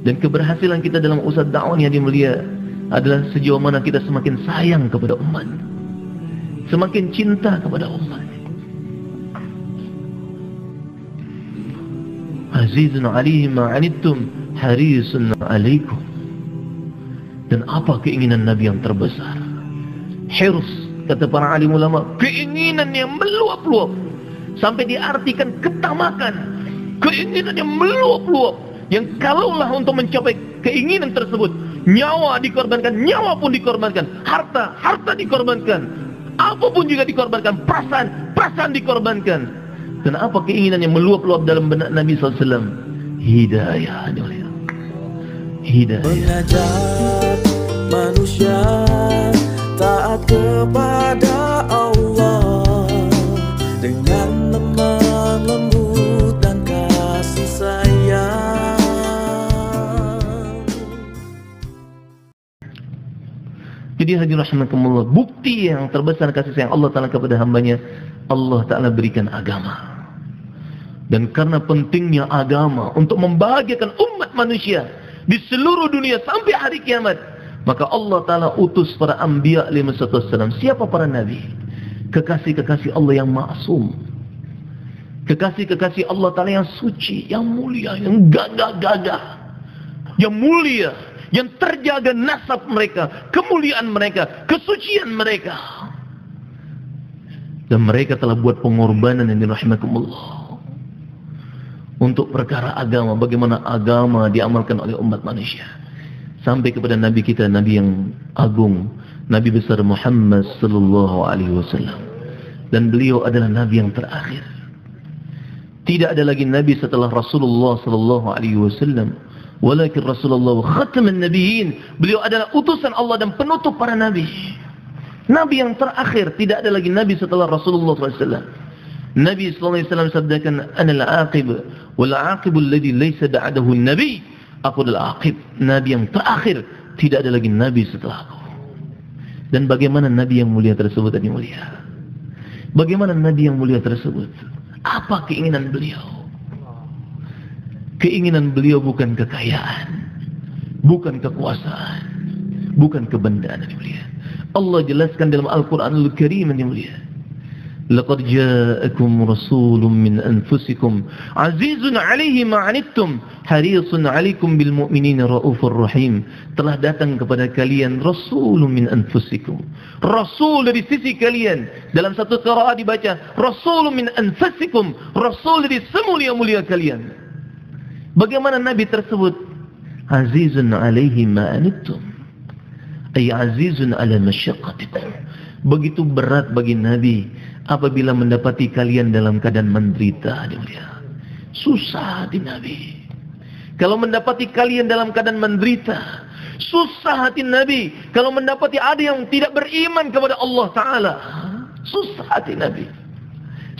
Dan keberhasilan kita dalam usaha dakwah yang mulia adalah sejauh mana kita semakin sayang kepada umat, semakin cinta kepada umat. Azizun alaihi ma anittum harisun alaikum. Dan apa keinginan Nabi yang terbesar? Hirs, kata para alim ulama, keinginan yang meluap-luap, sampai diartikan ketamakan, keinginan yang meluap-luap, yang kalaulah untuk mencapai keinginan tersebut, nyawa dikorbankan, nyawa pun dikorbankan, harta dikorbankan, apapun juga dikorbankan, perasaan dikorbankan. Dan apa keinginan yang meluap-luap dalam benak Nabi SAW? Hidayah. Hidayah. Mengajak manusia taat kepada Allah dengan lemah lembut dan kasih sayang. Jadi hadirin rahimakumullah, bukti yang terbesar kasih sayang Allah Ta'ala kepada hambanya, Allah Ta'ala berikan agama. Dan karena pentingnya agama untuk membahagiakan umat manusia di seluruh dunia sampai hari kiamat, maka Allah Ta'ala utus para anbiya alaihi wassalam. Siapa para nabi? Kekasih-kekasih Allah yang maksum, kekasih-kekasih Allah Ta'ala yang suci, yang mulia, yang gagah-gagah, yang mulia, yang terjaga nasab mereka, kemuliaan mereka, kesucian mereka. Dan mereka telah buat pengorbanan yang dirahmatullah untuk perkara agama, bagaimana agama diamalkan oleh umat manusia. Sampai kepada Nabi kita, Nabi yang agung, Nabi besar Muhammad sallallahu alaihi wasallam. Dan beliau adalah Nabi yang terakhir. Tidak ada lagi Nabi setelah Rasulullah sallallahu alaihi wasallam. Walakin Rasulullah khataman nabiyyin. Beliau adalah utusan Allah dan penutup para nabi. Nabi yang terakhir, tidak ada lagi Nabi setelah Rasulullah sallallahu alaihi wasallam. Nabi sallallahu alaihi wasallam sabdakan, "Ana al-aqib wal aqib alladhi laysa ba'dahu an-nabi." Aku adalah aqib, Nabi yang terakhir, tidak ada lagi Nabi setelah aku. Dan bagaimana Nabi yang mulia tersebut tadi mulia? Bagaimana Nabi yang mulia tersebut? Apa keinginan beliau? Keinginan beliau bukan kekayaan, bukan kekuasaan, bukan kebendaan yang mulia. Allah jelaskan dalam Al-Quranul Karim yang mulia, "Laqad ja'akum rasulun min anfusikum azizun 'alaihi ma 'anittum harisun 'alaikum bil mu'minina raufur rahim." Telah datang kepada kalian rasulun min anfusikum, rasul dari sisi kalian. Dalam satu qiraat dibaca rasulun min anfusikum, rasul dari semulia-mulia kalian. Bagaimana Nabi tersebut? Azizun 'alaihi ma 'anittum, ay azizun 'ala masyaqqatikum. Begitu berat bagi Nabi apabila mendapati kalian dalam keadaan menderita. Susah hati Nabi kalau mendapati kalian dalam keadaan menderita. Susah hati Nabi kalau mendapati ada yang tidak beriman kepada Allah Ta'ala. Susah hati Nabi,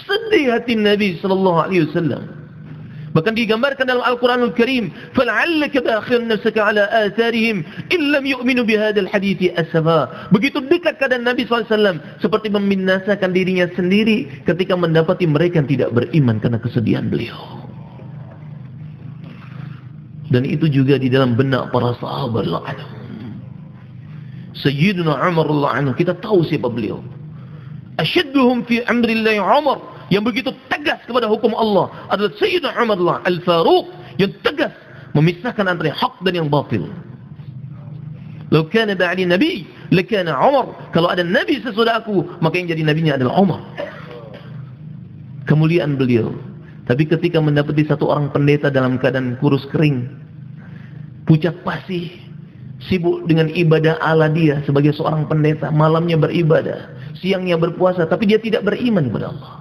sedih hati Nabi sallallahu alaihi wasallam. Bahkan digambarkan dalam Al-Quranul Karim, "Fal'allaka ba'akhirun nafsaka 'ala atharihim in lam yu'minu bihadzal hadithi asfa." Begitu dekat keadaan Nabi SAW, seperti membinasakan dirinya sendiri ketika mendapati mereka yang tidak beriman karena kesedihan beliau. Dan itu juga di dalam benak para sahabat radhiyallahu anhum. Sayyidina Umar radhiyallahu anhu, kita tahu siapa beliau. Asyadduhum fi amrillah Umar, yang begitu tegas kepada hukum Allah adalah Sayyidina Umar Al-Faruq, yang tegas memisahkan antara yang hak dan yang batil. "Lau kana ba'di nabi lakana Umar." Kalau ada nabi sesudah aku, maka yang jadi nabinya adalah Umar. Kemuliaan beliau. Tapi ketika mendapati satu orang pendeta dalam keadaan kurus kering, pucat pasi, sibuk dengan ibadah ala dia sebagai seorang pendeta, malamnya beribadah, siangnya berpuasa, tapi dia tidak beriman kepada Allah.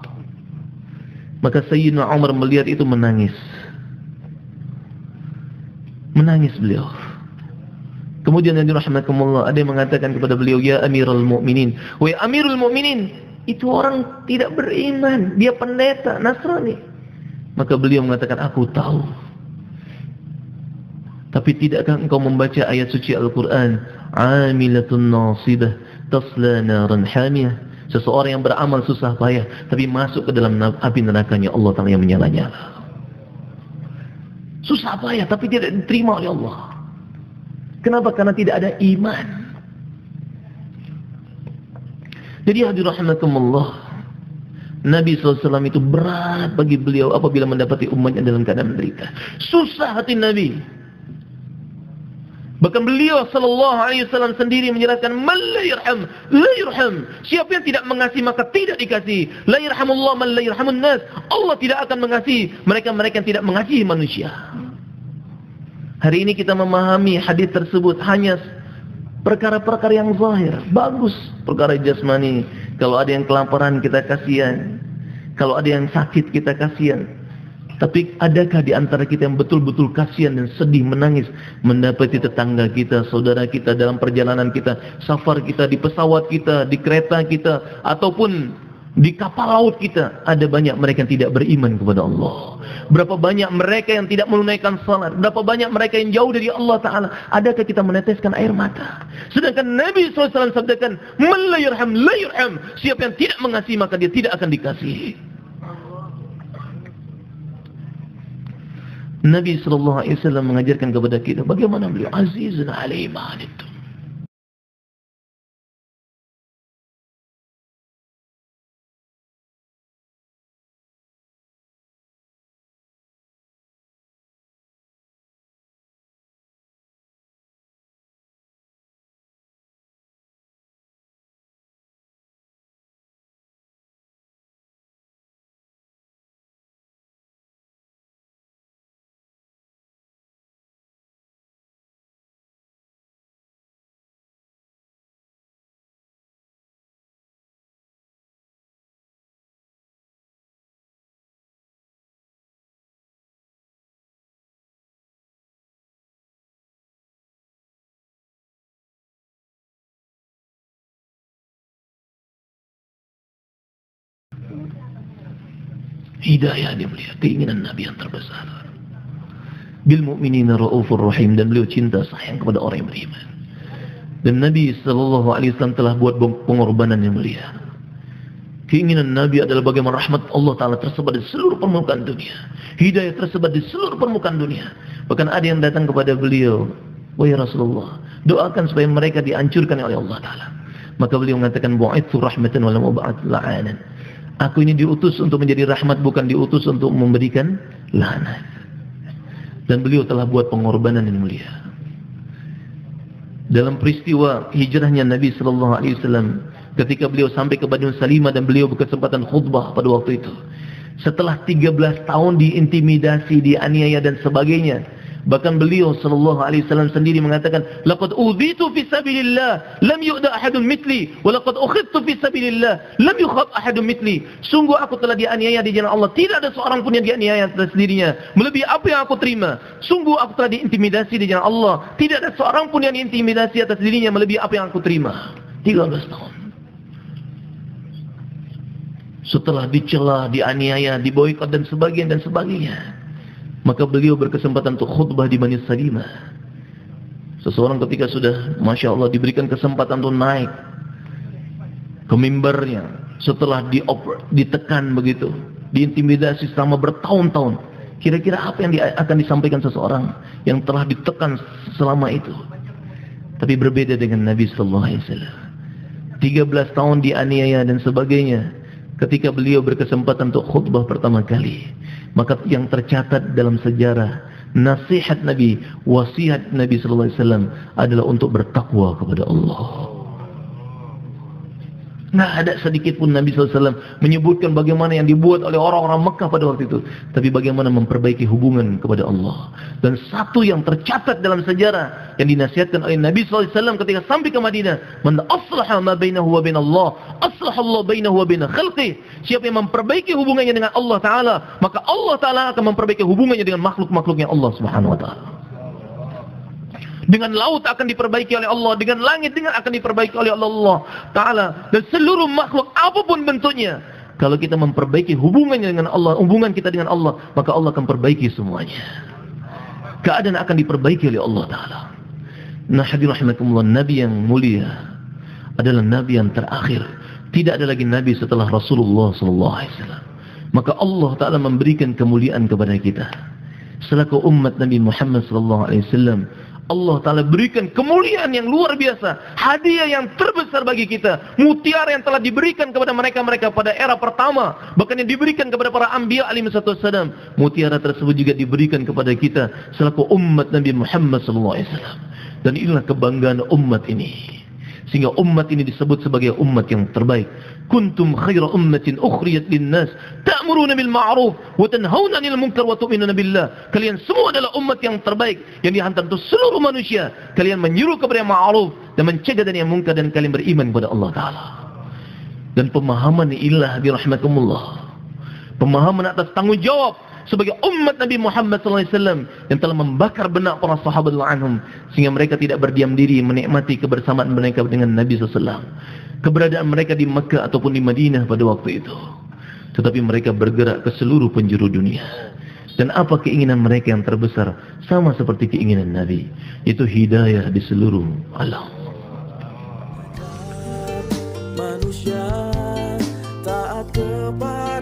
Maka Sayyidina Umar melihat itu menangis. Menangis beliau. Kemudian yang dirahmatullah, ada yang mengatakan kepada beliau, "Ya Amirul Mukminin, wahai Amirul Mukminin, itu orang tidak beriman, dia pendeta Nasrani." Maka beliau mengatakan, "Aku tahu. Tapi tidakkah engkau membaca ayat suci Al-Quran, 'Amilatun nasibah tasla naran hamiyah." Seseorang yang beramal susah payah, tapi masuk ke dalam api nerakanya Allah Ta'ala yang menyala-nyala. Susah payah tapi tidak diterima oleh Allah. Kenapa? Karena tidak ada iman. Jadi hadirin rahimakumullah, Nabi SAW itu berat bagi beliau apabila mendapati umatnya dalam keadaan menderita. Susah hati Nabi. Bahkan beliau SAW sendiri menjelaskan, man la yarham, la yurham. Siapa yang tidak mengasihi maka tidak dikasihi. La yarhamullah man la yarhamun nas. Allah tidak akan mengasihi mereka-mereka yang tidak mengasihi manusia. Hari ini kita memahami hadis tersebut hanya perkara-perkara yang zahir. Bagus, perkara jasmani. Kalau ada yang kelaparan kita kasihan. Kalau ada yang sakit kita kasihan. Tapi adakah di antara kita yang betul-betul kasihan dan sedih menangis mendapati tetangga kita, saudara kita dalam perjalanan kita, safar kita, di pesawat kita, di kereta kita, ataupun di kapal laut kita, ada banyak mereka yang tidak beriman kepada Allah. Berapa banyak mereka yang tidak menunaikan salat, berapa banyak mereka yang jauh dari Allah Ta'ala. Adakah kita meneteskan air mata? Sedangkan Nabi SAW sabdakan, man la yurham, la yurham. Siapa yang tidak mengasihi maka dia tidak akan dikasihi. Nabi SAW mengajarkan kepada kita bagaimana beliau azizun alaihi ma anittum. Hidayah dia melihat keinginan Nabi yang terbesar. Bil mu'minina raufur rahim, dan beliau cinta sayang kepada orang yang beriman. Dan Nabi SAW telah buat pengorbanan yang mulia. Keinginan Nabi adalah bagaimana rahmat Allah Ta'ala tersebar di seluruh permukaan dunia. Hidayah tersebar di seluruh permukaan dunia. Bahkan ada yang datang kepada beliau, wahai Rasulullah, doakan supaya mereka dihancurkan oleh Allah Ta'ala. Maka beliau mengatakan, bu'ithu rahmatan wa lam ub'ats la'anan. Aku ini diutus untuk menjadi rahmat, bukan diutus untuk memberikan laknat. Dan beliau telah buat pengorbanan yang mulia. Dalam peristiwa hijrahnya Nabi SAW, ketika beliau sampai ke Banu Salimah dan beliau berkesempatan khutbah pada waktu itu. Setelah 13 tahun diintimidasi, dianiaya dan sebagainya. Bahkan beliau SAW sendiri mengatakan, laqad udhitu fi sabilillah lam yu'da ahadun mithli wa laqad ukhidtu fi sabilillah lam yukhad ahadun mithli. Sungguh aku telah dianiaya di jalan Allah, tidak ada seorang pun yang dianiaya atas dirinya melebihi apa yang aku terima. Sungguh aku telah diintimidasi di jalan Allah, tidak ada seorang pun yang diintimidasi atas dirinya melebihi apa yang aku terima. 13 tahun. Setelah dicela, dianiaya, diboikot dan sebagainya. Maka beliau berkesempatan untuk khutbah di Bani Salimah. Seseorang ketika sudah, Masya Allah, diberikan kesempatan untuk naik ke mimbarnya, setelah ditekan begitu, diintimidasi selama bertahun-tahun. Kira-kira apa yang akan disampaikan seseorang yang telah ditekan selama itu? Tapi berbeda dengan Nabi SAW. 13 tahun dianiaya dan sebagainya. Ketika beliau berkesempatan untuk khutbah pertama kali, maka yang tercatat dalam sejarah nasihat Nabi, wasiat Nabi SAW adalah untuk bertakwa kepada Allah. Nggak ada sedikit pun Nabi SAW menyebutkan bagaimana yang dibuat oleh orang-orang Mekah pada waktu itu, tapi bagaimana memperbaiki hubungan kepada Allah. Dan satu yang tercatat dalam sejarah yang dinasihatkan oleh Nabi SAW ketika sampai ke Madinah, man aslaha ma bainahu wa bain Allah, aslaha Allah bainahu wa bain khalqih. Siapa yang memperbaiki hubungannya dengan Allah Ta'ala, maka Allah Ta'ala akan memperbaiki hubungannya dengan makhluk-makhluknya Allah Subhanahu wa Ta'ala. Dengan laut akan diperbaiki oleh Allah, dengan langit akan diperbaiki oleh Allah Ta'ala, dan seluruh makhluk apapun bentuknya. Kalau kita memperbaiki hubungannya dengan Allah, hubungan kita dengan Allah, maka Allah akan perbaiki semuanya. Keadaan akan diperbaiki oleh Allah Ta'ala. Nah, hadirin rahimakumullah, Nabi yang mulia adalah Nabi yang terakhir. Tidak ada lagi Nabi setelah Rasulullah SAW. Maka Allah Ta'ala memberikan kemuliaan kepada kita. selaku umat Nabi Muhammad SAW, Allah Ta'ala berikan kemuliaan yang luar biasa, hadiah yang terbesar bagi kita, mutiara yang telah diberikan kepada mereka-mereka pada era pertama, bahkan yang diberikan kepada para anbiya alaihi wassalam. Mutiara tersebut juga diberikan kepada kita selaku umat Nabi Muhammad SAW. Dan inilah kebanggaan umat ini, sehingga umat ini disebut sebagai umat yang terbaik. Kuntum khaira ummatin ukhriyat linnas ta'muruna bil ma'ruf wa tanhauna 'anil munkar wa tu'minuna billah. Kalian semua adalah umat yang terbaik yang dihantar untuk seluruh manusia. Kalian menyuruh kepada yang ma'ruf dan mencegah dari yang munkar, dan kalian beriman kepada Allah Ta'ala. Dan pemahaman inilah dirahmatullah, pemahaman atas tanggung jawab sebagai umat Nabi Muhammad SAW yang telah membakar benak para sahabat anhum, sehingga mereka tidak berdiam diri menikmati kebersamaan mereka dengan Nabi SAW, keberadaan mereka di Mekah ataupun di Madinah pada waktu itu, tetapi mereka bergerak ke seluruh penjuru dunia. Dan apa keinginan mereka yang terbesar? Sama seperti keinginan Nabi, yaitu hidayah di seluruh alam. Manusia taat kepada